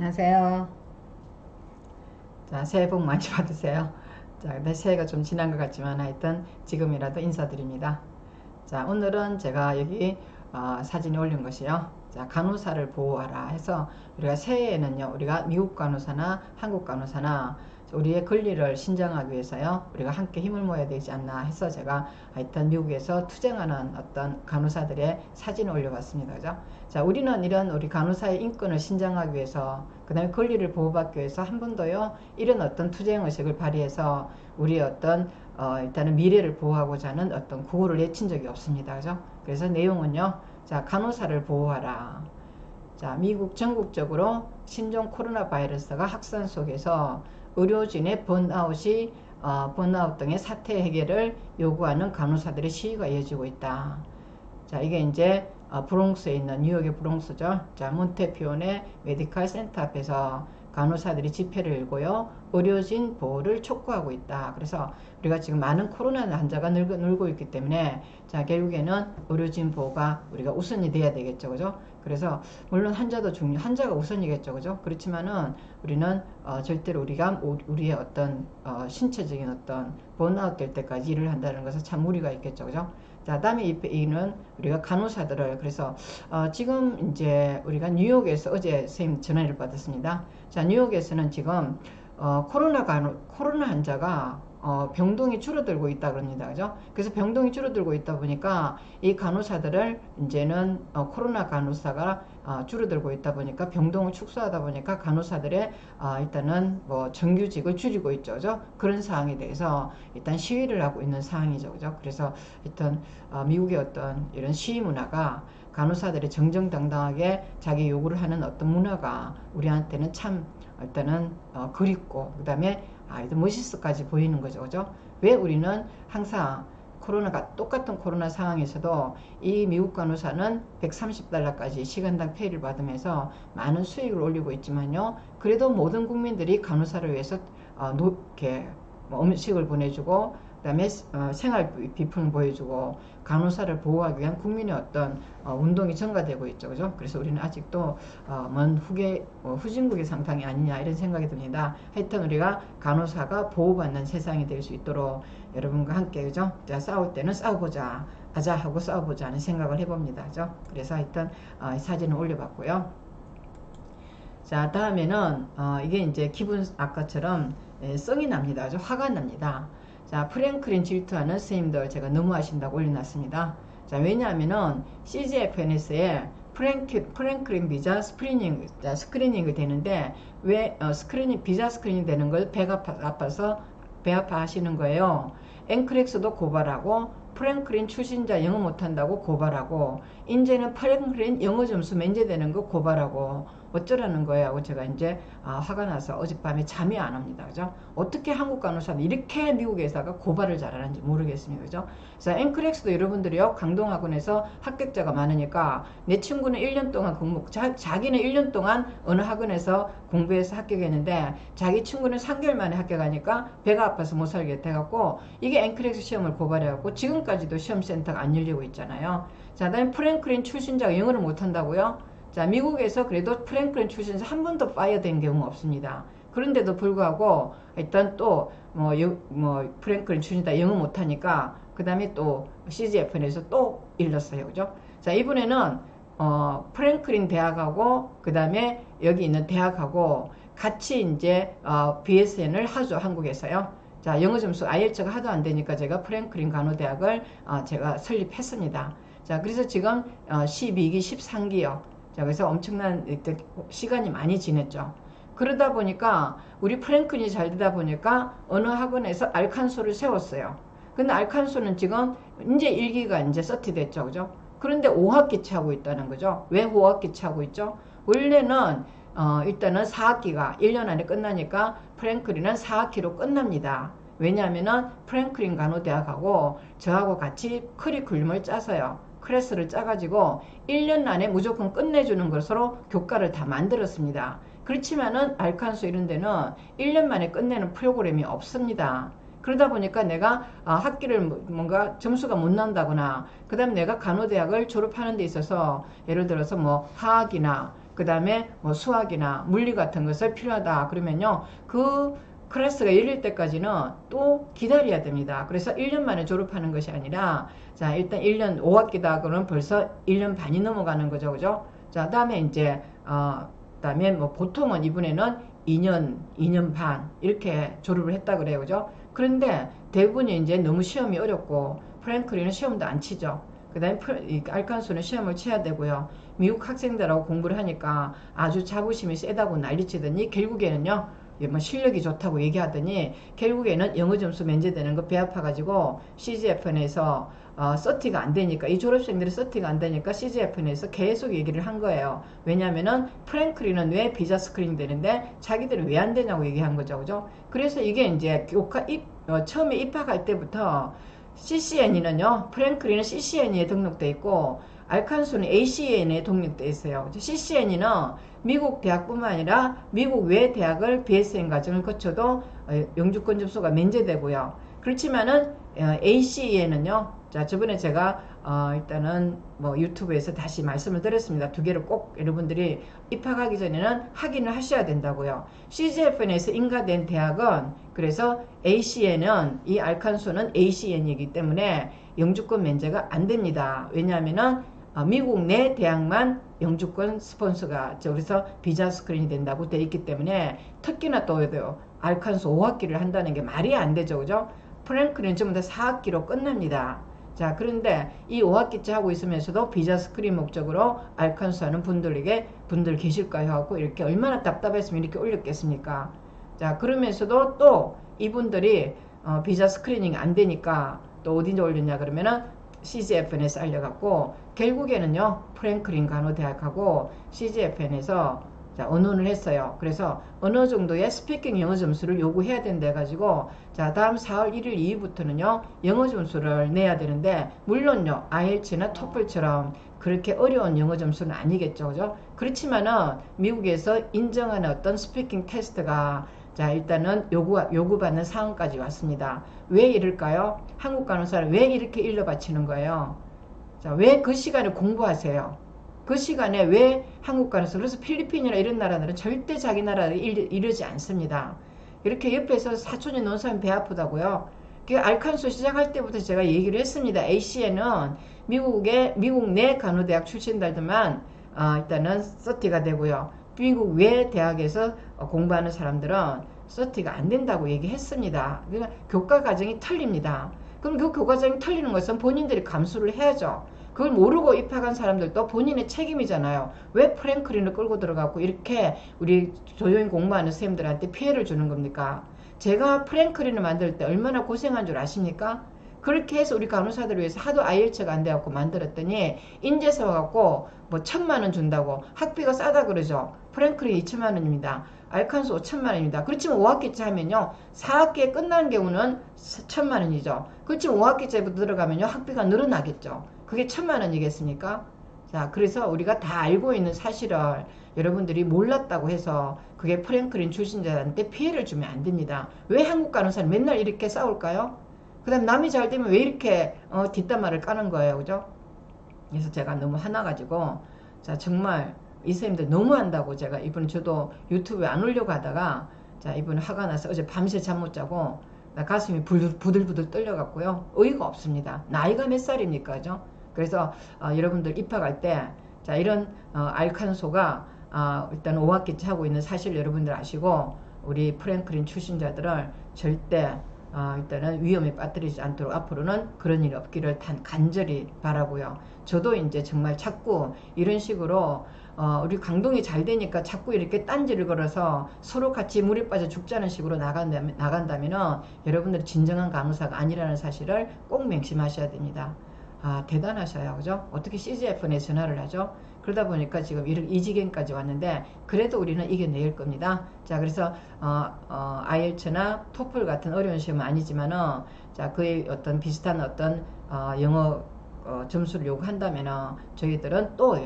안녕하세요. 자, 새해 복 많이 받으세요. 자, 근데 새해가 좀 지난 것 같지만 하여튼 지금이라도 인사드립니다. 자, 오늘은 제가 여기 사진에 올린 것이요. 자, 간호사를 보호하라 해서 우리가 새해에는요, 우리가 미국 간호사나 한국 간호사나 우리의 권리를 신장하기 위해서요, 우리가 함께 힘을 모아야 되지 않나 해서 제가 하여튼 미국에서 투쟁하는 어떤 간호사들의 사진을 올려봤습니다. 그죠? 자, 우리는 이런 우리 간호사의 인권을 신장하기 위해서, 그 다음에 권리를 보호받기 위해서 한 번도요, 이런 어떤 투쟁의식을 발휘해서 우리의 어떤 일단은 미래를 보호하고자 하는 어떤 구호를 외친 적이 없습니다. 그죠? 그래서 내용은요, 자, 간호사를 보호하라. 자, 미국 전국적으로 신종 코로나 바이러스가 확산 속에서 의료진의 번아웃 등의 사태 해결을 요구하는 간호사들의 시위가 이어지고 있다. 자, 이게 이제 브롱스에 있는 뉴욕의 브롱스죠. 자, 몬테피온의 메디칼 센터 앞에서 간호사들이 집회를 열고요, 의료진 보호를 촉구하고 있다. 그래서 우리가 지금 많은 코로나 환자가 늘고 있기 때문에, 자, 결국에는 의료진 보호가 우리가 우선이 돼야 되겠죠. 그죠? 그래서 물론 환자가 우선이겠죠. 그죠? 그렇지만은 우리는 절대로 우리의 어떤 신체적인 어떤 번아웃 될 때까지 일을 한다는 것은 참 무리가 있겠죠. 그죠? 자, 다음에 이는 우리가 간호사들을, 그래서 지금 이제 우리가 뉴욕에서 어제 선생님 전화를 받았습니다. 자, 뉴욕에서는 지금 코로나 환자가 병동이 줄어들고 있다 그럽니다. 그죠? 그래서 병동이 줄어들고 있다 보니까 이 간호사들을 이제는 코로나 간호사가 줄어들고 있다 보니까, 병동을 축소하다 보니까 간호사들의 일단은 뭐 정규직을 줄이고 있죠. 그죠? 그런 사항에 대해서 일단 시위를 하고 있는 상황이죠. 그죠? 그래서 일단 미국의 어떤 이런 시위 문화가, 간호사들이 정정당당하게 자기 요구를 하는 어떤 문화가 우리한테는 참 일단은 그립고, 그 다음에 멋있어까지 보이는 거죠. 그죠? 왜 우리는 항상 똑같은 코로나 상황에서도 이 미국 간호사는 $130까지 시간당 페이를 받으면서 많은 수익을 올리고 있지만요, 그래도 모든 국민들이 간호사를 위해서 이렇게 음식을 보내주고, 그 다음에 생활 비품을 보여주고, 간호사를 보호하기 위한 국민의 어떤 운동이 증가되고 있죠. 그죠? 그래서 우리는 아직도 먼 후진국의 상황이 아니냐, 이런 생각이 듭니다. 하여튼 우리가 간호사가 보호받는 세상이 될 수 있도록 여러분과 함께, 그죠? 자, 싸울 때는 싸워보자, 하자 하고 싸워보자 하는 생각을 해봅니다. 그죠? 그래서 하여튼 사진을 올려봤고요. 자, 다음에는 이게 이제 기분 아까처럼 성이 납니다. 아주 화가 납니다. 자, 프랭클린 질투하는 선생님들 제가 너무하신다고 올려놨습니다. 자, 왜냐하면은 CGFNS에 프랭클린 비자 스크리닝이 되는데, 왜 비자 스크리닝 되는 걸 배가 아파서 배 아파 하시는 거예요. 앵크렉스도 고발하고, 프랭클린 출신자 영어 못한다고 고발하고, 이제는 프랭클린 영어 점수 면제되는 거 고발하고, 어쩌라는 거예요 하고 제가 이제 화가 나서 어젯밤에 잠이 안 옵니다. 그죠? 어떻게 한국 간호사는 이렇게 미국에서가 고발을 잘하는지 모르겠습니다. 그죠? 그래서 앵크렉스도 여러분들이요, 강동학원에서 합격자가 많으니까, 내 친구는 1년 동안 자기는 1년 동안 어느 학원에서 공부해서 합격했는데 자기 친구는 3개월 만에 합격하니까 배가 아파서 못 살겠다 해갖고, 이게 앵크렉스 시험을 고발해갖고 지금까지도 시험센터가 안 열리고 있잖아요. 자, 다음에 프랭클린 출신자가 영어를 못한다고요? 자, 미국에서 그래도 프랭클린 출신에서 한 번도 파이어된 경우 없습니다. 그런데도 불구하고 일단 또 프랭클린 출신이다 영어 못하니까 그 다음에 또 CGFN에서 또 일렀어요. 그죠? 자, 이번에는 프랭클린 대학하고 그 다음에 여기 있는 대학하고 같이 이제 BSN을 하죠. 한국에서요. 자, 영어 점수 IELTS가 하도 안 되니까 제가 프랭클린 간호대학을 제가 설립했습니다. 자, 그래서 지금 12기, 13기요. 자, 그래서 엄청난 시간이 많이 지냈죠. 그러다 보니까 우리 프랭클린이 잘 되다 보니까 어느 학원에서 알칸소를 세웠어요. 근데 알칸소는 지금 이제 1기가 이제 서티됐죠. 그죠? 그런데 5학기치 하고 있다는 거죠. 왜 5학기치 하고 있죠? 원래는 일단은 4학기가 1년 안에 끝나니까 프랭클린은 4학기로 끝납니다. 왜냐하면은 프랭클린 간호대학하고 저하고 같이 커리큘럼을 짜서요, 클래스를 짜가지고 1년 안에 무조건 끝내주는 것으로 교과를 다 만들었습니다. 그렇지만은 알칸소 이런 데는 1년 만에 끝내는 프로그램이 없습니다. 그러다 보니까 내가 학기를 뭔가 점수가 못 난다거나, 그 다음 내가 간호대학을 졸업하는 데 있어서 예를 들어서 뭐 화학이나 그 그 다음에 뭐 수학이나 물리 같은 것을 필요하다 그러면요, 그 클래스가 열릴 때까지는 또 기다려야 됩니다. 그래서 1년 만에 졸업하는 것이 아니라, 자, 일단 1년 5학기다 그러면 벌써 1년 반이 넘어가는 거죠. 그죠? 자, 다음에 이제, 그다음에 뭐 보통은 이번에는 2년 반 이렇게 졸업을 했다 그래요. 그죠? 그런데 대부분이 이제 너무 시험이 어렵고, 프랭클린은 시험도 안 치죠. 그 다음에 알칸소는 시험을 쳐야 되고요. 미국 학생들하고 공부를 하니까 아주 자부심이 세다고 난리치더니 결국에는요, 뭐 실력이 좋다고 얘기하더니 결국에는 영어 점수 면제되는 거 배 아파가지고 CGFN에서 서티가 안 되니까, 이 졸업생들이 서티가 안 되니까 CGFN에서 계속 얘기를 한 거예요. 왜냐면은 프랭클린은 왜 비자 스크린 되는데 자기들은 왜 안 되냐고 얘기한 거죠. 그죠? 그래서 이게 이제 처음에 입학할 때부터 CCN이는요, 프랭클린은 CCN에 등록돼 있고 알칸소는 ACN에 등록돼 있어요. CCN이는 미국 대학뿐만 아니라 미국 외 대학을 BSN 과정을 거쳐도 영주권 점수가 면제되고요. 그렇지만은 ACEN은요, 자, 저번에 제가 일단은 뭐 유튜브에서 다시 말씀을 드렸습니다. 두 개를 꼭 여러분들이 입학하기 전에는 확인을 하셔야 된다고요. CGFN에서 인가된 대학은, 그래서 ACN은, 이 알칸소는 ACN이기 때문에 영주권 면제가 안 됩니다. 왜냐하면은 미국 내 대학만 영주권 스폰서가, 그래서 비자 스크린이 된다고 돼 있기 때문에, 특히나 또 알칸소 5학기를 한다는 게 말이 안 되죠. 그죠? 프랭클린 전부 다 4학기로 끝납니다. 자, 그런데 이 5학기째 하고 있으면서도 비자 스크린 목적으로 알칸소 하는 분들 계실까요? 하고 이렇게 얼마나 답답했으면 이렇게 올렸겠습니까? 자, 그러면서도 또 이분들이 비자 스크리닝 안 되니까 또 어딘지 올렸냐 그러면은 CGFN에서 알려갖고, 결국에는요, 프랭클린 간호대학하고 CGFN에서 자, 언론을 했어요. 그래서 어느 정도의 스피킹 영어 점수를 요구해야 된다 해가지고, 자, 다음 4월 1일 이후부터는요, 영어 점수를 내야 되는데, 물론요, IELTS나 TOEFL처럼 그렇게 어려운 영어 점수는 아니겠죠. 그죠? 그렇지만은 미국에서 인정하는 어떤 스피킹 테스트가, 자, 일단은 요구받는 상황까지 왔습니다. 왜 이럴까요? 한국 간호사를 왜 이렇게 일러 바치는 거예요? 자, 왜 그 시간에 공부하세요? 그 시간에 왜 한국 간호사, 그래서 필리핀이나 이런 나라들은 절대 자기 나라를 이르지 않습니다. 이렇게 옆에서 사촌이 논 사람이 배 아프다고요. 그 알칸소 시작할 때부터 제가 얘기를 했습니다. ACN은 미국 내 간호대학 출신들만 일단은 서티가 되고요. 미국 외 대학에서 공부하는 사람들은 서티가 안 된다고 얘기했습니다. 그러니까 교과 과정이 틀립니다. 그럼 그 교과 과정이 틀리는 것은 본인들이 감수를 해야죠. 그걸 모르고 입학한 사람들도 본인의 책임이잖아요. 왜 프랭클린을 끌고 들어가고 이렇게 우리 조용히 공부하는 선생님들한테 피해를 주는 겁니까? 제가 프랭클린을 만들 때 얼마나 고생한 줄 아십니까? 그렇게 해서 우리 간호사들을 위해서 하도 IELTS가 안 돼갖고 만들었더니, 인제서 와갖고 뭐 1,000만원 준다고, 학비가 싸다 그러죠. 프랭클린 2,000만원입니다. 알칸소 5,000만원입니다. 그렇지만 5학기째 하면요, 4학기에 끝나는 경우는 1,000만원이죠. 그렇지만 5학기째부터 들어가면요, 학비가 늘어나겠죠. 그게 1,000만원이겠습니까? 자, 그래서 우리가 다 알고 있는 사실을 여러분들이 몰랐다고 해서 그게 프랭클린 출신자한테 피해를 주면 안 됩니다. 왜 한국 간호사는 맨날 이렇게 싸울까요? 그 다음 남이 잘 되면 왜 이렇게 뒷담화를 까는 거예요. 그죠? 그래서 제가 너무 화나가지고, 자, 정말 이 선생님들 너무한다고, 제가 이번에 저도 유튜브에 안 올려고 하다가, 자, 이번에 화가 나서 어제 밤새 잠 못 자고 나 가슴이 부들부들 떨려갖고요, 어이가 없습니다. 나이가 몇 살입니까? 그죠? 그래서 여러분들 입학할 때, 자, 이런 알칸소가 일단 5학기째 하고 있는 사실 여러분들 아시고, 우리 프랭클린 출신자들을 절대 일단은 위험에 빠뜨리지 않도록 앞으로는 그런 일이 없기를 간절히 바라고요. 저도 이제 정말 자꾸 이런 식으로 우리 강동이 잘 되니까 자꾸 이렇게 딴지를 걸어서 서로 같이 물에 빠져 죽자는 식으로 나간다면은 여러분들이 진정한 간호사가 아니라는 사실을 꼭 명심하셔야 됩니다. 대단하셔요. 그죠? 어떻게 CGFN에 전화를 하죠? 그러다 보니까 지금 이 지경까지 왔는데, 그래도 우리는 이겨낼 겁니다. 자, 그래서 IELTS나 TOEFL 같은 어려운 시험은 아니지만은, 자, 그의 어떤 비슷한 어떤 영어 점수를 요구한다면은 저희들은 또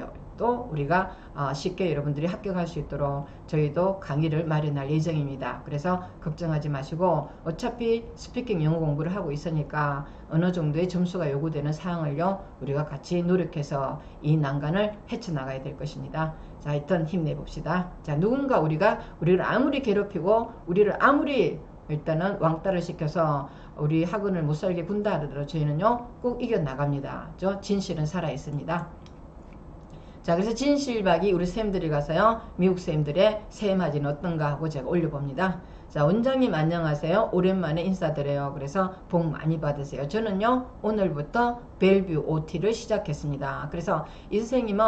우리가 쉽게 여러분들이 합격할 수 있도록 저희도 강의를 마련할 예정입니다. 그래서 걱정하지 마시고, 어차피 스피킹 영어 공부를 하고 있으니까 어느 정도의 점수가 요구되는 사항을요, 우리가 같이 노력해서 이 난관을 헤쳐나가야 될 것입니다. 자, 일단 힘내봅시다. 자, 누군가 우리를 아무리 괴롭히고 우리를 아무리 일단은 왕따를 시켜서 우리 학원을 못 살게 군다 하더라도 저희는요 꼭 이겨나갑니다. 진실은 살아있습니다. 자, 그래서 진실박이 우리 쌤들이 가서요 미국 쌤들의 새해 맞이는 어떤가 하고 제가 올려봅니다. 자, 원장님 안녕하세요. 오랜만에 인사드려요. 그래서 복 많이 받으세요. 저는요 오늘부터 벨뷰 OT를 시작했습니다. 그래서 이 선생님은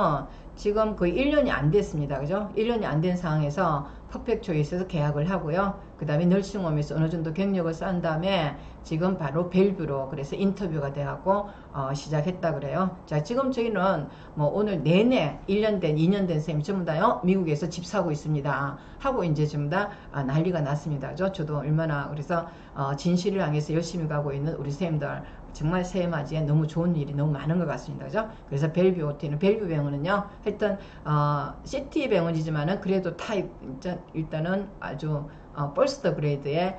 지금 거의 1년이 안 됐습니다. 그죠? 1년이 안 된 상황에서 퍼펙트 초이스에서 계약을 하고요. 그 다음에 널싱홈에서 어느 정도 경력을 쌓은 다음에 지금 바로 벨뷰로 그래서 인터뷰가 돼갖고 시작했다 그래요. 자, 지금 저희는 뭐 오늘 내내 1년 된 2년 된 쌤이 전부 다요 미국에서 집 사고 있습니다 하고 이제 전부 다 난리가 났습니다. 저도 얼마나 그래서 진실을 향해서 열심히 가고 있는 우리 쌤들 정말 새해 맞이에 너무 좋은 일이 너무 많은 것 같습니다. 그죠? 그래서 벨뷰 OT는 벨뷰 병원은요 하여튼 시티 병원이지만은 그래도 타입 일단은 아주 퍼스트 그레이드의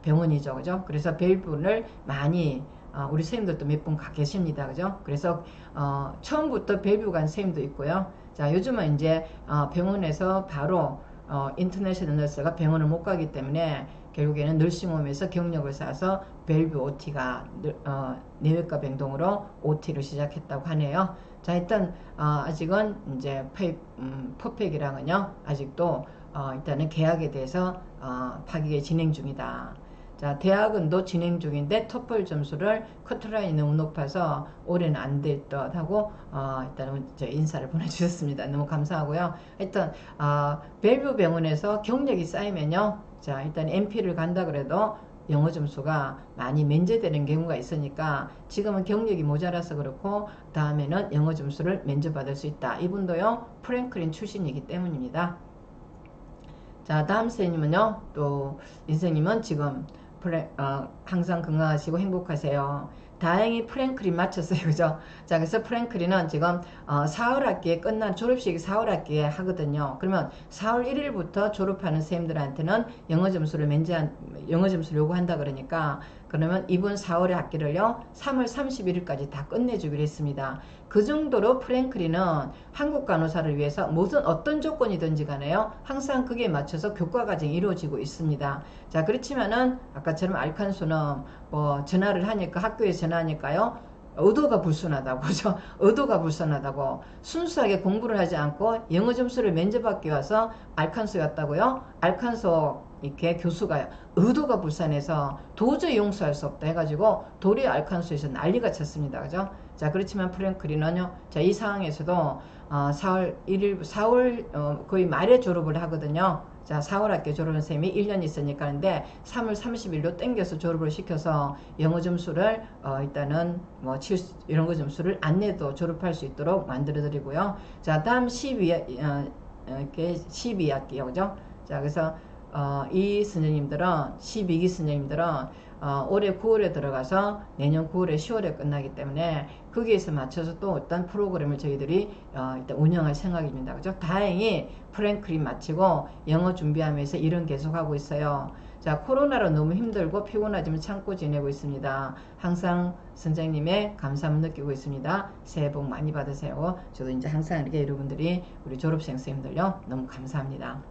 병원이죠. 그죠? 그래서 벨뷰를 많이 우리 선생님들도 몇 분 가 계십니다. 그죠? 그래서 처음부터 벨뷰 간 선생님도 있고요. 자, 요즘은 이제 병원에서 바로 인터내셔널 너스가 병원을 못 가기 때문에 결국에는 널싱홈에서 경력을 쌓아서 벨뷰 OT가 내외과 병동으로 OT를 시작했다고 하네요. 자, 일단 아직은 이제 퍼펙이랑은요 아직도 일단은 계약에 대해서 파기가 진행 중이다. 자, 대학원도 진행 중인데 토플 점수를 커트라인이 너무 높아서 올해는 안 될 듯 하고 일단은 인사를 보내주셨습니다. 너무 감사하고요. 일단 벨뷰 병원에서 경력이 쌓이면요, 자, 일단 MP를 간다 그래도 영어 점수가 많이 면제되는 경우가 있으니까 지금은 경력이 모자라서 그렇고 다음에는 영어 점수를 면제받을 수 있다. 이분도요 프랭클린 출신이기 때문입니다. 자, 다음 선생님은요, 또 인생님은 지금 항상 건강하시고 행복하세요. 다행히 프랭클린 마쳤어요. 그죠? 자, 그래서 프랭클린은 지금 4월 학기에 끝난 졸업식이 4월 학기에 하거든요. 그러면 4월 1일부터 졸업하는 선생님들한테는 영어 점수를 요구한다 그러니까 그러면 이번 4월의 학기를요 3월 31일까지 다 끝내주기로 했습니다. 그 정도로 프랭클린은 한국 간호사를 위해서 어떤 조건이든지 간에요 항상 그게 맞춰서 교과 과정이 이루어지고 있습니다. 자, 그렇지만은 아까처럼 알칸소는 뭐 전화를 하니까 학교에 전화하니까요 의도가 불순하다고 그죠? 의도가 불순하다고 순수하게 공부를 하지 않고 영어 점수를 면제받기 위해서 알칸소 갔다고요? 알칸소 이렇게 교수가 의도가 불순해서 도저히 용서할 수 없다 해가지고 도리 알칸소에서 난리가 쳤습니다. 그죠? 자, 그렇지만 프랭클린은요, 자, 이 상황에서도 4월 1일, 4월 거의 말에 졸업을 하거든요. 자, 4월 학기 졸업한 쌤이 1년 있으니까 하는데 3월 30일로 땡겨서 졸업을 시켜서 영어 점수를 일단은 뭐 이런 거 점수를 안 내도 졸업할 수 있도록 만들어 드리고요. 자, 다음 12학기요. 그죠? 자, 그래서 이 선생님들은 12기 선생님들은 올해 9월에 들어가서 내년 9월에 10월에 끝나기 때문에 거기에서 맞춰서 또 어떤 프로그램을 저희들이 일단 운영할 생각입니다. 그죠? 다행히 프랭클린 마치고 영어 준비하면서 일은 계속하고 있어요. 자, 코로나로 너무 힘들고 피곤하지만 참고 지내고 있습니다. 항상 선생님의 감사함을 느끼고 있습니다. 새해 복 많이 받으세요. 저도 이제 항상 이렇게 여러분들이 우리 졸업생 선생님들요 너무 감사합니다.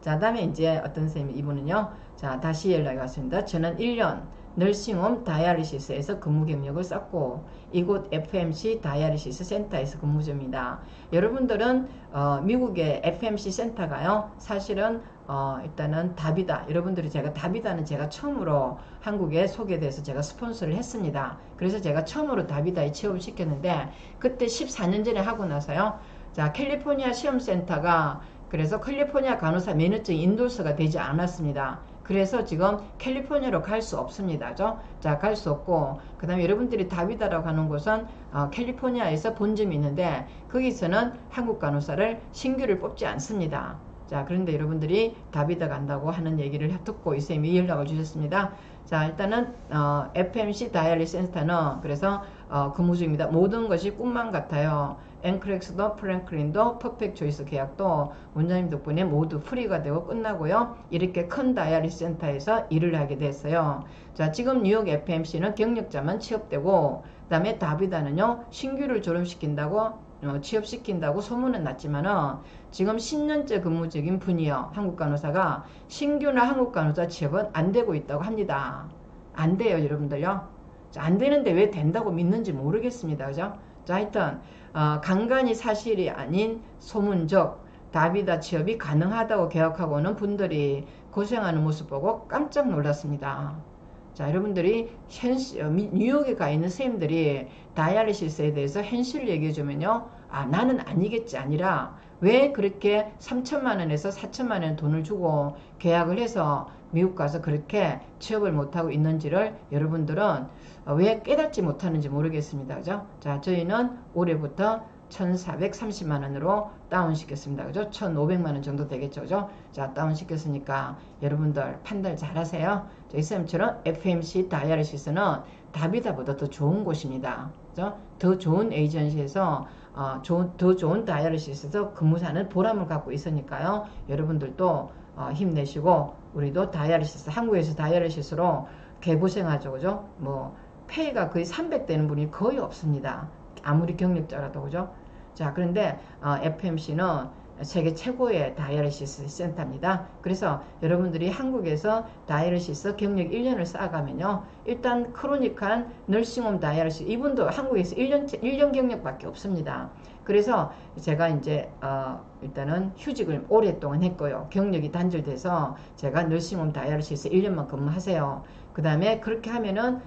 자, 다음에 이제 어떤 선생님이 이분은요, 자, 다시 연락이 왔습니다. 저는 1년 널싱홈 다이아리시스에서 근무 경력을 쌓고 이곳 FMC 다이아리시스 센터에서 근무 중입니다. 여러분들은 미국의 FMC 센터가요 사실은 일단은 다비다, 여러분들이 다비다는 제가 처음으로 한국에 소개돼서 제가 스폰서를 했습니다. 그래서 제가 처음으로 다비다에 취업을 시켰는데 그때 14년 전에 하고 나서요, 자, 캘리포니아 시험센터가 그래서 캘리포니아 간호사 면허증 인도서가 되지 않았습니다. 그래서 지금 캘리포니아로 갈 수 없습니다. 자, 갈 수 없고, 그 다음에 여러분들이 다비다라고 하는 곳은 캘리포니아에서 본점이 있는데 거기서는 한국 간호사를 신규를 뽑지 않습니다. 자, 그런데 여러분들이 다비다 간다고 하는 얘기를 듣고 이 쌤이 연락을 주셨습니다. 자, 일단은 FMC 다이아리스 센터는 그래서 근무 중입니다. 모든 것이 꿈만 같아요. 앵크렉스도 프랭클린도 퍼펙트 초이스 계약도 원장님 덕분에 모두 프리가 되고 끝나고요. 이렇게 큰 다이아리스 센터에서 일을 하게 됐어요. 자, 지금 뉴욕 FMC는 경력자만 취업되고 그 다음에 다비다는요 신규를 졸업시킨다고 취업시킨다고 소문은 났지만은 지금 10년째 근무 중인 분이요. 한국 간호사가 신규나 한국 간호사 취업은 안 되고 있다고 합니다. 안 돼요, 여러분들요. 자, 안 되는데 왜 된다고 믿는지 모르겠습니다. 그죠? 자, 하여튼 간간히 사실이 아닌 소문적 다비다 취업이 가능하다고 계약하고는 분들이 고생하는 모습 보고 깜짝 놀랐습니다. 자, 여러분들이 뉴욕에 가 있는 선생님들이 다이알리시스에 대해서 현실을 얘기해 주면요. 아, 나는 아니겠지 아니라 왜 그렇게 3천만 원에서 4천만 원 돈을 주고 계약을 해서 미국 가서 그렇게 취업을 못하고 있는지를 여러분들은 왜 깨닫지 못하는지 모르겠습니다. 그죠? 자, 저희는 올해부터 1430만 원으로 다운시켰습니다. 그죠? 1500만 원 정도 되겠죠. 그죠? 자, 다운시켰으니까 여러분들 판단 잘 하세요. 이 쌤처럼 FMC 다이알리시스는 다비다보다 더 좋은 곳입니다. 그죠? 더 좋은 에이전시에서 더 좋은 다이알리시스에서 근무사는 보람을 갖고 있으니까요. 여러분들도 힘내시고 우리도 다이알리시스 한국에서 다이알리시스로 개고생하죠. 그죠? 뭐 페이가 거의 300 되는 분이 거의 없습니다. 아무리 경력자라도. 그죠? 자, 그런데 FMC는 세계 최고의 다이알리시스 센터입니다. 그래서 여러분들이 한국에서 다이알리시스 경력 1년을 쌓아가면요. 일단 크로닉한 널싱홈 다이알리시스 이분도 한국에서 1년 경력밖에 없습니다. 그래서 제가 이제 일단은 휴직을 오랫동안 했고요. 경력이 단절돼서 제가 널싱홈 다이알리시스 1년만 근무하세요. 그 다음에 그렇게 하면은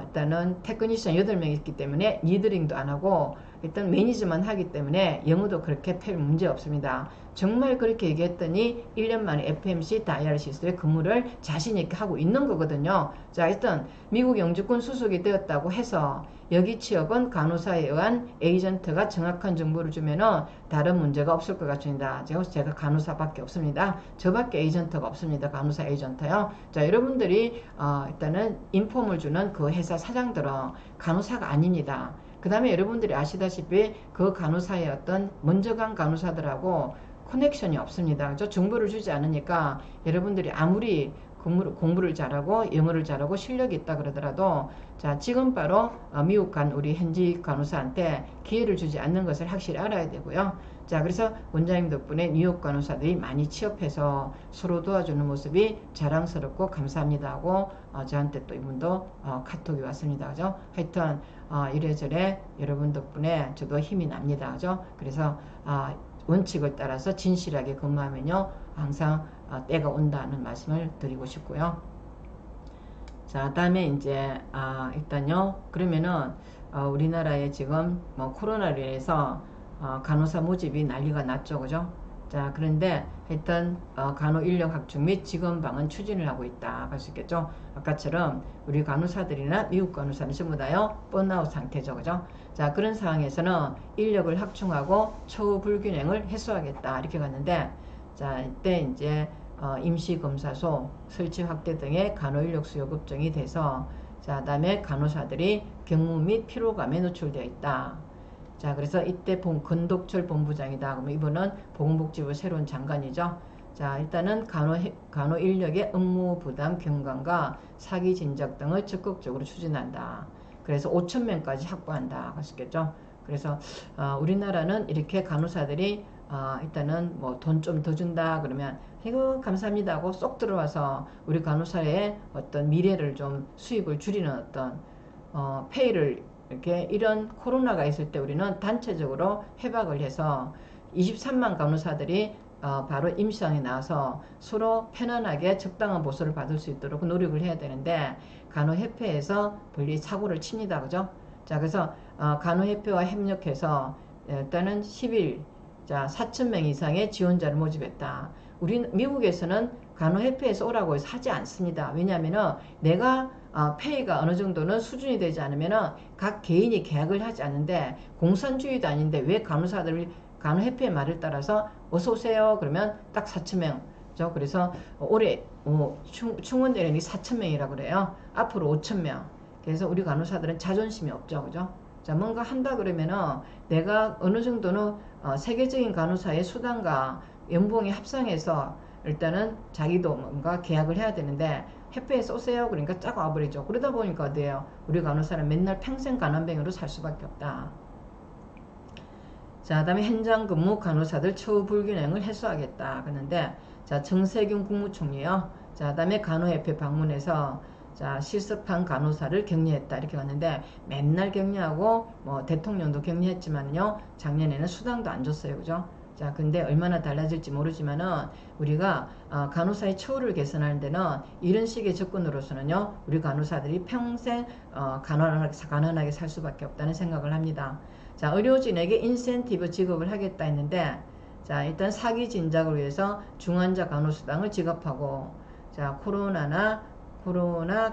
일단은 테크니션 8명 있기 때문에 리더링도 안 하고 일단 매니저만 하기 때문에 영어도 그렇게 별 문제 없습니다. 정말 그렇게 얘기했더니 1년 만에 FMC 다이알리시스에 근무를 자신있게 하고 있는 거거든요. 자, 일단 미국 영주권 수속이 되었다고 해서 여기 취업은 간호사에 의한 에이전트가 정확한 정보를 주면은 다른 문제가 없을 것 같습니다. 제가 간호사밖에 없습니다. 저밖에 에이전트가 없습니다. 간호사 에이전트요. 자, 여러분들이 일단은 인폼을 주는 그 회사 사장들은 간호사가 아닙니다. 그 다음에 여러분들이 아시다시피 그 간호사의 어떤 먼저 간 간호사들하고 커넥션이 없습니다. 저 정보를 주지 않으니까 여러분들이 아무리 공부를 잘하고 영어를 잘하고 실력이 있다 그러더라도 자, 지금 바로 미국 간 우리 현지 간호사한테 기회를 주지 않는 것을 확실히 알아야 되고요. 자, 그래서 원장님 덕분에 뉴욕 간호사들이 많이 취업해서 서로 도와주는 모습이 자랑스럽고 감사합니다 하고 저한테 또 이분도 카톡이 왔습니다. 그죠? 하여튼 이래저래 여러분 덕분에 저도 힘이 납니다. 그죠? 그래서 원칙을 따라서 진실하게 근무하면요 항상 때가 온다는 말씀을 드리고 싶고요. 자, 다음에 이제 일단요 그러면은 우리나라에 지금 뭐 코로나로 인해서 간호사 모집이 난리가 났죠. 그죠? 자, 그런데 하여튼 간호 인력 확충 및 직원방은 추진을 하고 있다 할 수 있겠죠. 아까처럼 우리 간호사들이나 미국 간호사는 전부 다요 번아웃 상태죠. 그죠? 자, 그런 상황에서는 인력을 확충하고 처우 불균형을 해소하겠다 이렇게 갔는데 자, 이때 이제 임시검사소 설치 확대 등의 간호인력 수요 급증이 돼서 자, 다음에 간호사들이 경무 및 피로감에 노출되어 있다. 자, 그래서 이때 건덕철 본부장이다. 그러면 이분은 보건복지부 새로운 장관이죠. 자, 일단은 간호 인력의 업무 부담 경감과 사기 진작 등을 적극적으로 추진한다. 그래서 5,000명까지 확보한다. 하셨겠죠. 그래서 우리나라는 이렇게 간호사들이 일단은 뭐 돈 좀 더 준다 그러면 이거 감사합니다 하고 쏙 들어와서 우리 간호사의 어떤 미래를 좀 수입을 줄이는 어떤 페이를 이렇게 이런 코로나가 있을 때 우리는 단체적으로 협약을 해서 23만 간호사들이 바로 임시상에 나와서 서로 편안하게 적당한 보수를 받을 수 있도록 노력을 해야 되는데 간호협회에서 분리 사고를 칩니다. 그죠? 자, 그래서 간호협회와 협력해서 일단은 10일 자 4,000명 이상의 지원자를 모집했다. 우리 미국에서는 간호협회에서 오라고 해서 하지 않습니다. 왜냐하면은 내가 페이가 어느 정도는 수준이 되지 않으면은 각 개인이 계약을 하지 않는데 공산주의도 아닌데 왜 간호사들이 간호협회의 말을 따라서 어서 오세요 그러면 딱 4,000명 그래서 올해 충원 대령이 4,000명이라고 그래요. 앞으로 5,000명. 그래서 우리 간호사들은 자존심이 없죠. 그죠? 자, 뭔가 한다 그러면은 내가 어느 정도는 세계적인 간호사의 수단과 연봉이 합상해서 일단은 자기도 뭔가 계약을 해야 되는데 협회에서 오세요 그러니까 쫙 와버리죠. 그러다 보니까 어때요? 우리 간호사는 맨날 평생 간환병으로 살 수밖에 없다. 자, 그다음에 현장 근무 간호사들 처우 불균형을 해소하겠다 그러는데, 자, 정세균 국무총리요. 자, 그다음에 간호협회 방문해서 자, 실습한 간호사를 격려했다 이렇게 왔는데, 맨날 격려하고 뭐 대통령도 격려했지만요, 작년에는 수당도 안 줬어요, 그죠? 자, 근데 얼마나 달라질지 모르지만은 우리가 간호사의 처우를 개선하는 데는 이런 식의 접근으로서는요, 우리 간호사들이 평생 가난하게 살 수밖에 없다는 생각을 합니다. 자, 의료진에게 인센티브 지급을 하겠다 했는데, 자, 일단 사기 진작을 위해서 중환자 간호수당을 지급하고, 자, 코로나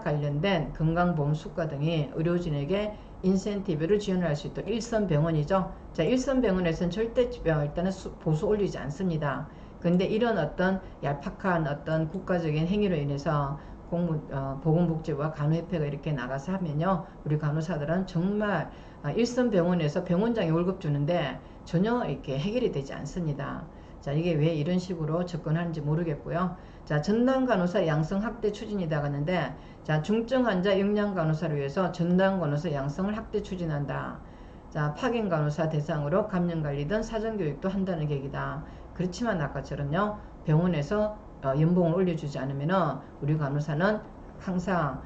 관련된 건강보험 수가 등이 의료진에게 인센티브를 지원할 수 있도록 일선병원이죠. 자, 일선병원에서는 절대 일단은 보수 올리지 않습니다. 근데 이런 어떤 얄팍한 어떤 국가적인 행위로 인해서 보건복지부와 간호협회가 이렇게 나가서 하면요, 우리 간호사들은 정말 일선병원에서 병원장이 월급 주는데 전혀 이렇게 해결이 되지 않습니다. 자, 이게 왜 이런 식으로 접근하는지 모르겠고요. 자, 전담 간호사 양성 확대 추진이다 하는데, 자, 중증 환자 영양 간호사를 위해서 전담 간호사 양성을 확대 추진한다. 자, 파견 간호사 대상으로 감염 관리 등 사전 교육도 한다는 계획이다. 그렇지만 아까처럼요, 병원에서 연봉을 올려주지 않으면 우리 간호사는 항상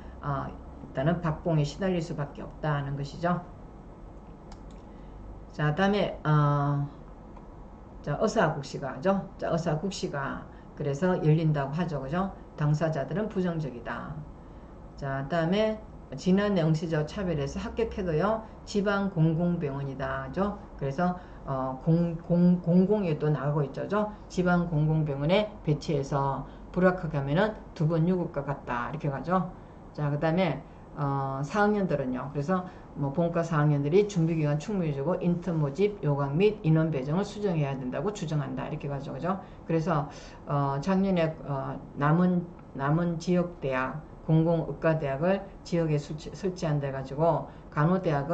일단은 박봉에 시달릴 수밖에 없다는 것이죠. 자, 다음에 자, 의사국시가죠. 자, 의사국시가 그래서 열린다고 하죠, 그죠? 당사자들은 부정적이다. 자, 다음에 지난해 응시적 차별에서 합격해도요, 지방 공공병원이다, 죠? 그래서 공공에 또 나가고 있죠, 지방 공공병원에 배치해서 불합격하게 하면은 2번 유급과 같다 이렇게 가죠. 자, 그 다음에 4학년들은요. 그래서 뭐 본과 4학년들이 준비기간 충분히 주고 인턴 모집 요강 및 인원 배정을 수정해야 된다고 주장한다 이렇게 가죠, 그죠? 그래서 작년에 남은 지역 대학 공공의과대학을 지역에 설치한다 해가지고 간호대학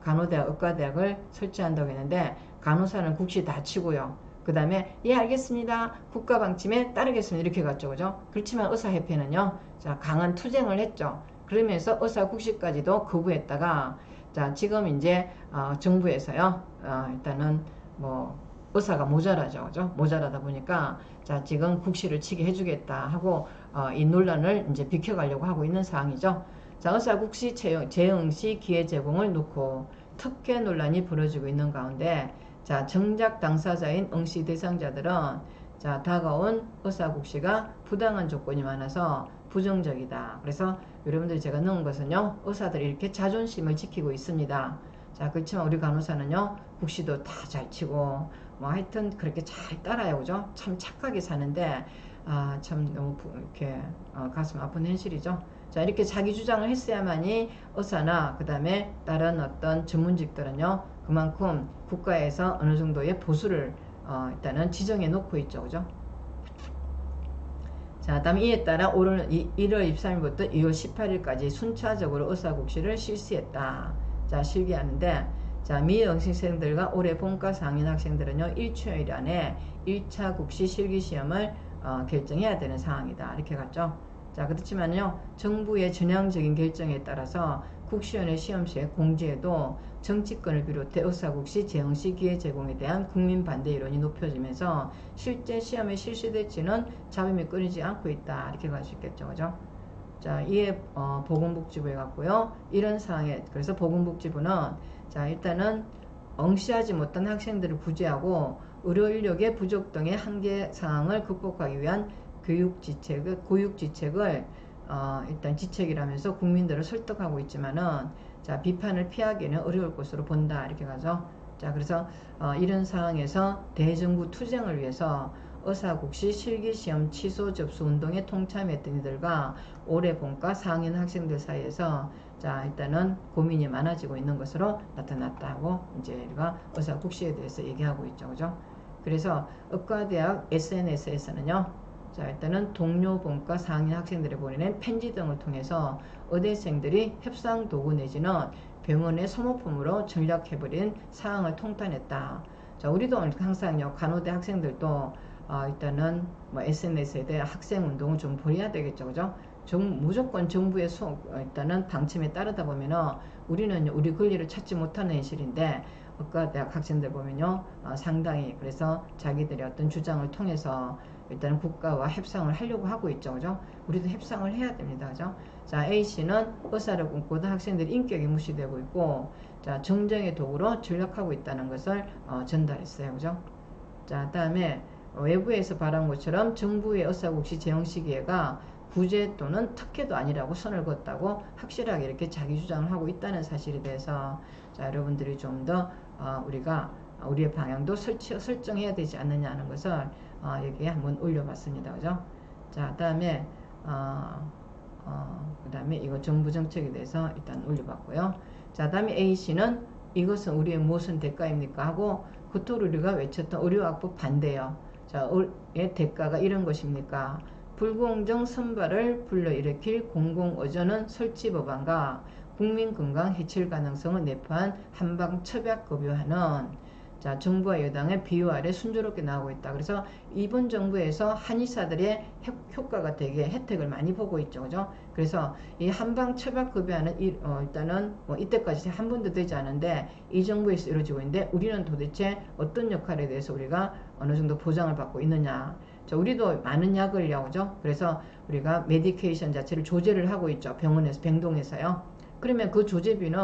의과대학을 설치한다고 했는데, 간호사는 국시 다 치고요. 그 다음에 예 알겠습니다, 국가방침에 따르겠습니다 이렇게 갔죠, 그죠? 그렇지만 의사협회는요, 자, 강한 투쟁을 했죠. 그러면서 의사국시까지도 거부했다가, 자, 지금 이제 정부에서요, 일단은 뭐 의사가 모자라죠, 그죠? 모자라다 보니까 자, 지금 국시를 치게 해주겠다 하고 이 논란을 이제 비켜가려고 하고 있는 상황이죠. 자, 의사국시 재응시 기회 제공을 놓고 특혜 논란이 벌어지고 있는 가운데, 자, 정작 당사자인 응시 대상자들은 자, 다가온 의사국시가 부당한 조건이 많아서 부정적이다. 그래서 여러분들이 제가 넣은 것은요, 의사들이 이렇게 자존심을 지키고 있습니다. 자, 그렇지만 우리 간호사는요, 국시도 다 잘 치고 뭐 하여튼 그렇게 잘 따라요, 그죠? 참 착하게 사는데 참 너무 이렇게 가슴 아픈 현실이죠. 자, 이렇게 자기 주장을 했어야만이 의사나 그 다음에 다른 어떤 전문직들은요, 그만큼 국가에서 어느 정도의 보수를 일단은 지정해 놓고 있죠, 그죠? 자, 다음 이에 따라 올 1월 23일부터 2월 18일까지 순차적으로 의사국시를 실시했다. 자, 실기하는데, 자, 미응시생들과 올해 본과 4학년 학생들은요, 일주일 안에 1차 국시 실기시험을 결정해야 되는 상황이다 이렇게 갔죠. 자, 그렇지만요, 정부의 전향적인 결정에 따라서 국시원의 시험시에 공지에도 정치권을 비롯해 의사국시 재응시 기회 제공에 대한 국민 반대 여론이 높여지면서 실제 시험에 실시될지는 잡음이 끊이지 않고 있다 이렇게 갈 수 있겠죠, 그죠? 자, 이에 보건복지부에 갔고요. 이런 상황에 그래서 보건복지부는 자, 일단은 응시하지 못한 학생들을 구제하고 의료 인력의 부족 등의 한계 상황을 극복하기 위한 교육지책을 일단 지책이라면서 국민들을 설득하고 있지만은, 자, 비판을 피하기는 어려울 것으로 본다 이렇게 가죠. 자, 그래서 이런 상황에서 대정부 투쟁을 위해서 의사국시 실기시험 취소 접수 운동에 통참했던 이들과 올해 본과 4학년 학생들 사이에서 자, 일단은 고민이 많아지고 있는 것으로 나타났다고 이제 우리가 의사국시에 대해서 얘기하고 있죠, 그죠? 그래서 의과대학 SNS에서는요, 자, 일단은 동료 본과 4학년 학생들이 보내는 편지 등을 통해서 의대생들이 협상 도구 내지는 병원의 소모품으로 전락해버린 상황을 통탄했다. 자, 우리도 항상요, 간호대 학생들도 일단은 뭐 SNS에 대한 학생 운동을 좀 벌여야 되겠죠, 그죠? 무조건 정부의 일단은 방침에 따르다 보면은 우리는 우리 권리를 찾지 못하는 현실인데, 의과대학 학생들 보면요, 상당히 그래서 자기들의 어떤 주장을 통해서 일단 국가와 협상을 하려고 하고 있죠. 그죠? 우리도 협상을 해야 됩니다. 그죠? 자, A씨는 의사를 꿈꾸던 학생들의 인격이 무시되고 있고, 자, 정쟁의 도구로 전락하고 있다는 것을 전달했어요. 그죠? 자, 다음에 외부에서 바라온 것처럼 정부의 의사국시 재형식위회가 구제 또는 특혜도 아니라고 선을 그었다고 확실하게 이렇게 자기 주장을 하고 있다는 사실에 대해서, 자, 여러분들이 좀 더 우리가 우리의 방향도 설정해야 되지 않느냐 는 것을 여기에 한번 올려봤습니다. 그죠? 자, 다음에 그 다음에 이거 정부 정책에 대해서 일단 올려봤고요. 자, 다음에 A씨는 이것은 우리의 무엇은 대가입니까? 하고 그토록 우리가 외쳤던 의료학부 반대요. 자, 의 대가가 이런 것입니까? 불공정 선발을 불러일으킬 공공의존은 설치 법안과 국민 건강 해칠 가능성을 내포한 한방 처박급여하는, 자, 정부와 여당의 비유 아래 순조롭게 나오고 있다. 그래서 이번 정부에서 한의사들의 효과가 되게 혜택을 많이 보고 있죠. 그죠? 그래서 이 한방 처박급여하는 일단은 뭐 이때까지 한 번도 되지 않은데 이 정부에서 이루어지고 있는데, 우리는 도대체 어떤 역할에 대해서 우리가 어느 정도 보장을 받고 있느냐. 자, 우리도 많은 약을요. 그죠? 그래서 우리가 메디케이션 자체를 조제를 하고 있죠. 병원에서, 병동에서요. 그러면 그 조제비는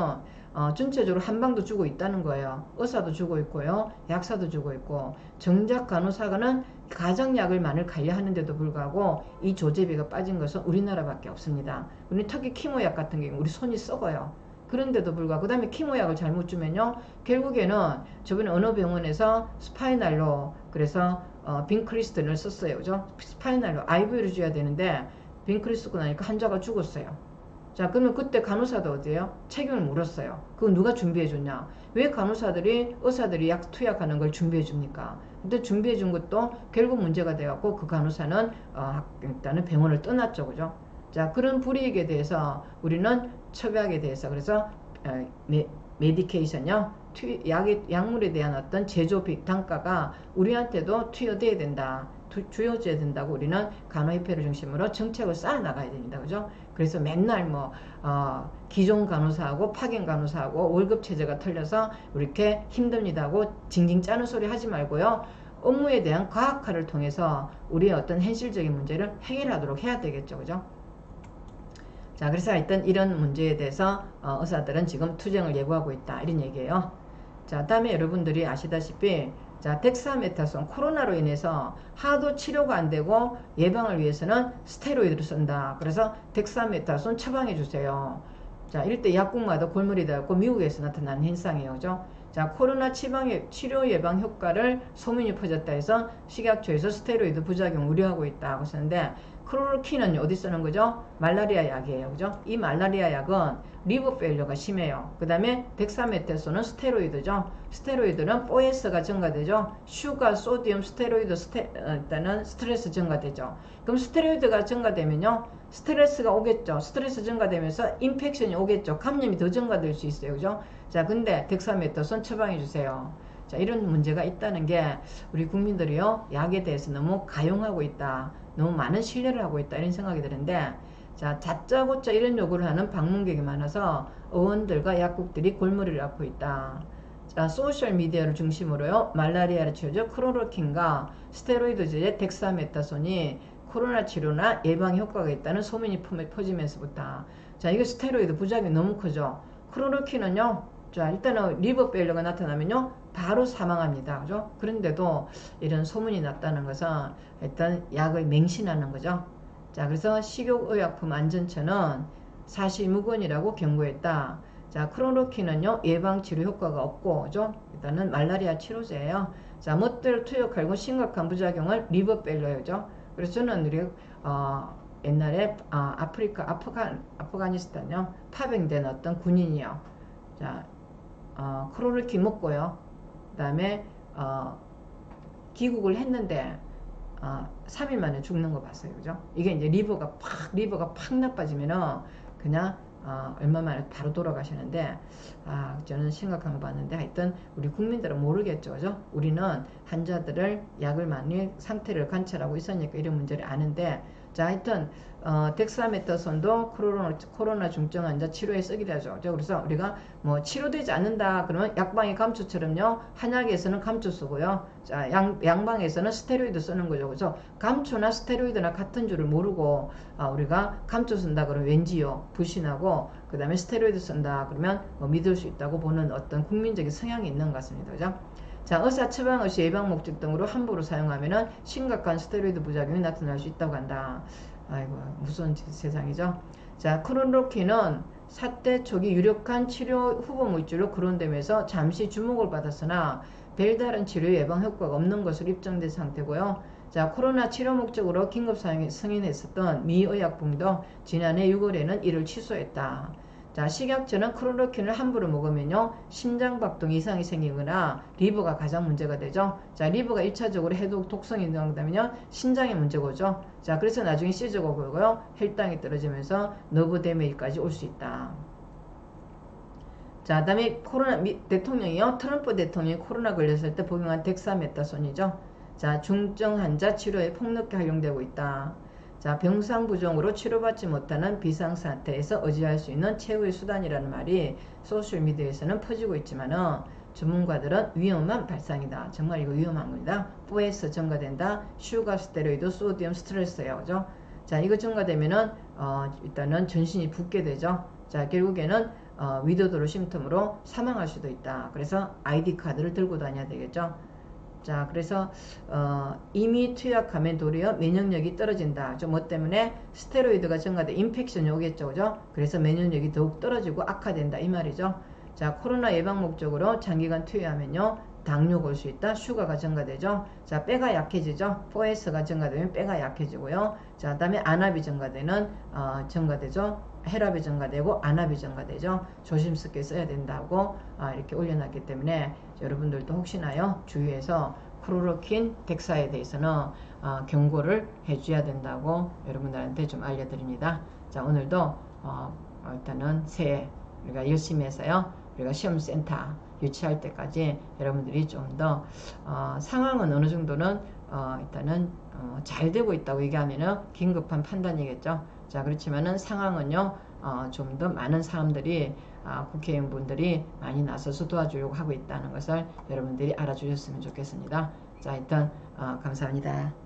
전체적으로 한방도 주고 있다는 거예요. 의사도 주고 있고요. 약사도 주고 있고, 정작 간호사가는 가정약을만을 관리하는데도 불구하고 이 조제비가 빠진 것은 우리나라밖에 없습니다. 우리 특히 키모약 같은 경우 우리 손이 썩어요. 그런데도 불구하고, 그 다음에 키모약을 잘못 주면요, 결국에는 저번에 어느 병원에서 스파이날로, 그래서 빈크리스틴을 썼어요. 그죠? 스파이날로 IV를 줘야 되는데 빈크리스틴 나니까 환자가 죽었어요. 자, 그러면 그때 간호사도 어디에요? 책임을 물었어요. 그거 누가 준비해 줬냐? 왜 간호사들이, 의사들이 약 투약하는 걸 준비해 줍니까? 근데 준비해 준 것도 결국 문제가 돼갖고 그 간호사는 일단은 병원을 떠났죠. 그죠? 자, 그런 불이익에 대해서 우리는 처약에 대해서, 그래서 메디케이션요, 약물에 대한 어떤 제조 단가가 우리한테도 투여돼야 된다, 주어져야 된다고 우리는 간호협회를 중심으로 정책을 쌓아 나가야 됩니다. 그죠? 그래서 맨날 뭐 기존 간호사하고 파견 간호사하고 월급 체제가 틀려서 이렇게 힘듭니다고 징징 짜는 소리 하지 말고요, 업무에 대한 과학화를 통해서 우리의 어떤 현실적인 문제를 해결하도록 해야 되겠죠. 그죠? 자, 그래서 일단 이런 문제에 대해서 의사들은 지금 투쟁을 예고하고 있다, 이런 얘기예요. 자, 다음에 여러분들이 아시다시피, 자, 덱사메타손, 코로나로 인해서 하도 치료가 안 되고 예방을 위해서는 스테로이드를 쓴다. 그래서 덱사메타손 처방해 주세요. 자, 이럴 때 약국마다 골머리 되었고 미국에서 나타나는 현상이에요. 그죠? 자, 코로나 치료 예방 효과를 소문이 퍼졌다 해서 식약처에서 스테로이드 부작용 우려하고 있다고 쓰는데, 클로로킨은 어디 쓰는 거죠? 말라리아 약이에요. 그죠? 이 말라리아 약은 리버 페일러가 심해요. 그 다음에 덱사메타손은 스테로이드죠. 스테로이드는 4S가 증가되죠. 슈가, 소디움, 스테로이드, 일단은 스트레스 증가되죠. 그럼 스테로이드가 증가되면요, 스트레스가 오겠죠. 스트레스 증가되면서 인펙션이 오겠죠. 감염이 더 증가될 수 있어요. 그죠? 자, 근데 덱사메타손 처방해 주세요. 자, 이런 문제가 있다는 게 우리 국민들이요, 약에 대해서 너무 가용하고 있다, 너무 많은 신뢰를 하고 있다, 이런 생각이 드는데, 자, 다짜고짜 이런 요구를 하는 방문객이 많아서 의원들과 약국들이 골머리를 앓고 있다. 자, 소셜미디어를 중심으로요, 말라리아를 치료제 클로로킨과 스테로이드제 덱사메타손이 코로나 치료나 예방 효과가 있다는 소문이 퍼지면서부터, 자, 이거 스테로이드 부작용이 너무 크죠. 클로로킨은요, 자, 일단은 리버 페일러가 나타나면요 바로 사망합니다. 그죠? 그런데도 이런 소문이 났다는 것은 일단 약을 맹신하는 거죠. 자, 그래서 식욕의약품안전처는 사실무근이라고 경고했다. 자, 클로로킨은요 예방치료 효과가 없고, 그죠? 일단은 말라리아 치료제예요. 자, 멋대로 투약하고 심각한 부작용을 리버 페일러죠. 그래서 저는 우리 옛날에 아프가니스탄요 파병된 어떤 군인이요. 자, 클로로킨 먹고요, 그 다음에 귀국을 했는데 3일 만에 죽는 거 봤어요. 그죠? 이게 이제 리버가 팍 나빠지면은 그냥 얼마 만에 바로 돌아가시는데, 저는 심각한 거 봤는데, 하여튼 우리 국민들은 모르겠죠. 그죠? 우리는 환자들을 약을 많이 상태를 관찰하고 있으니까 이런 문제를 아는데, 자, 하여튼 덱사메타손도 코로나 중증 환자 치료에 쓰기도 하죠. 그래서 우리가 뭐 치료되지 않는다 그러면 약방이 감초처럼요, 한약에서는 감초 쓰고요, 자, 양방에서는 스테로이드 쓰는 거죠. 그래서 감초나 스테로이드나 같은 줄을 모르고 우리가 감초 쓴다 그러면 왠지요 불신하고, 그 다음에 스테로이드 쓴다 그러면 믿을 수 있다고 보는 어떤 국민적인 성향이 있는 것 같습니다. 그죠? 자, 의사 처방의시 예방 목적 등으로 함부로 사용하면은 심각한 스테로이드 부작용이 나타날 수 있다고 한다. 아이고, 무서운 세상이죠. 자, 크로노키는 사태 초기 유력한 치료 후보 물질로 거론되면서 잠시 주목을 받았으나 별다른 치료 예방 효과가 없는 것으로 입증된 상태고요. 자, 코로나 치료 목적으로 긴급 사용에 승인했었던 미 의약품도 지난해 6월에는 이를 취소했다. 자, 식약처는 크로노킨을 함부로 먹으면요, 심장박동 이상이 생기거나 리버가 가장 문제가 되죠. 자, 리버가 1차적으로 해독 독성이 나타나면요, 신장에 문제가 오죠. 자, 그래서 나중에 시저가 오고요, 혈당이 떨어지면서 너브 데미지까지 올 수 있다. 자, 다음에 대통령이요, 트럼프 대통령이 코로나 걸렸을 때 복용한 덱사메타손이죠. 자, 중증 환자 치료에 폭넓게 활용되고 있다. 자, 병상부종으로 치료받지 못하는 비상사태에서 의지할 수 있는 최후의 수단이라는 말이 소셜미디어에서는 퍼지고 있지만은 전문가들은 위험한 발상이다. 정말 이거 위험한 겁니다. 4S 증가된다. 슈가 스테로이드, 소디움 스트레스예요. 그죠? 자, 이거 증가되면은 일단은 전신이 붓게 되죠. 자, 결국에는 위도도로 심통으로 사망할 수도 있다. 그래서 ID 카드를 들고 다녀야 되겠죠. 자, 그래서 이미 투약하면 도리어 면역력이 떨어진다. 뭐 때문에 스테로이드가 증가돼 인펙션이 오겠죠. 그죠? 그래서 면역력이 더욱 떨어지고 악화된다 이 말이죠. 자, 코로나 예방 목적으로 장기간 투여하면요, 당뇨가 올 수 있다. 슈가가 증가되죠. 자, 뼈가 약해지죠. 4S가 증가되면 뼈가 약해지고요. 자, 그 다음에 안압이 증가되죠. 혈압이 증가되고 안압이 증가되죠. 조심스럽게 써야 된다고 이렇게 올려놨기 때문에 여러분들도 혹시나요, 주위에서 크로노킨, 덱사에 대해서는 경고를 해줘야 된다고 여러분들한테 좀 알려드립니다. 자, 오늘도 일단은 새해 우리가 열심히 해서요, 우리가 시험센터 유치할 때까지 여러분들이 좀 더 상황은 어느 정도는 일단은 잘 되고 있다고 얘기하면은 긴급한 판단이겠죠. 자, 그렇지만은 상황은요, 좀 더 많은 사람들이 국회의원분들이 많이 나서서 도와주려고 하고 있다는 것을 여러분들이 알아주셨으면 좋겠습니다. 자, 일단 감사합니다.